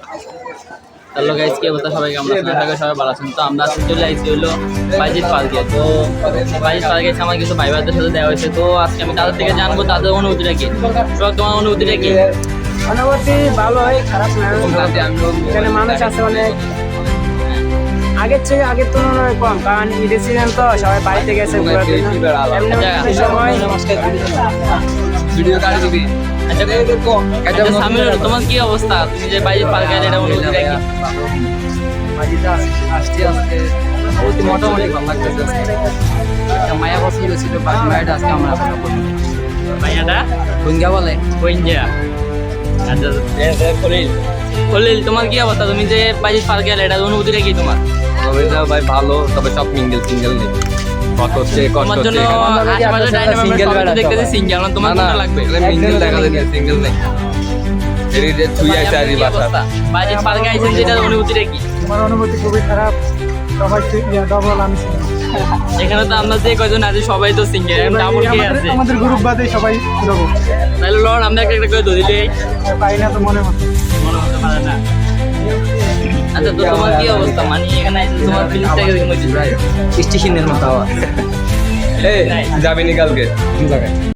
Hello guys, কি অবস্থা? সবাইকে আমরা সবাই ভালো আছেন। তো আমরা আজকে চলে আসছি হলো বাইজিৎ পার্কে। তো বাইজিৎ পার্কে এসে আমার কিছু ভাই ভাইদের সাথে দেওয়া হয়েছে। তো আজকে আমি তাদের থেকে জানবো তাদের অনুভূতিটা কি। তো তোমার অনুভূতিটা কি? অনুভূতি ভালো হয়, খারাপ না। এখানে মানুষ আছে অনেক, আগের তুলনায় কম, কারণ ঈদের সিজন তো সবাই বাড়িতে গেছে ঘোরার জন্য। এমনি সময় ভিডিও কাটে দিবি। আচ্ছা সামির, তোমার কি অবস্থা? তুমি যে বাইজিৎ পার্কে এলে এটা অনুভূতিটা কি? আসছি আজকে মোটামুটি ভালো লাগতেছে। মায়া পছন্দ ছিল, বাকি মায়াটা আজকে আমরা ভাইয়াটা ভুঙ্গা বলে কইঞ্জা। আচ্ছা খলিল, তোমার কি অবস্থা? তুমি যে বাইজিৎ পার্কে এলে এটা অনুভূতিটা কি তোমার? ভাই ভালো, তবে সব সিঙ্গেল নেই। তোমার জন্য আশেপাশে ডাইনামাইট সবাই তো দেখতেছি সিঙ্গেল, তোমার কোনটা লাগবে? দেখা যায় সিঙ্গেল নেই। কি অবস্থা? বাইজিৎ পার্কে আইছেন, যেটা অনুভূতিটা কি? আমার অনুভূতি খুবই খারাপ। সবাই ডবল, আমি এখানে তো আমরা যে কয়জন আছি সবাই তো সিঙ্গেল, ডাবল কে আছে? আমাদের গ্রুপ বাদে সবাই ডবল। তাহলে লড়, আমরা একটা একটা করে দিলে পাই না তো মনে মতো। মনে হতে পারে না। আচ্ছা, তো তোমার কি অবস্থা? মানে এখানে আইছেন, তোমার ফিলিংসটা কিরকম হইছে? স্টেশনের মতো যাবি নি কালকে?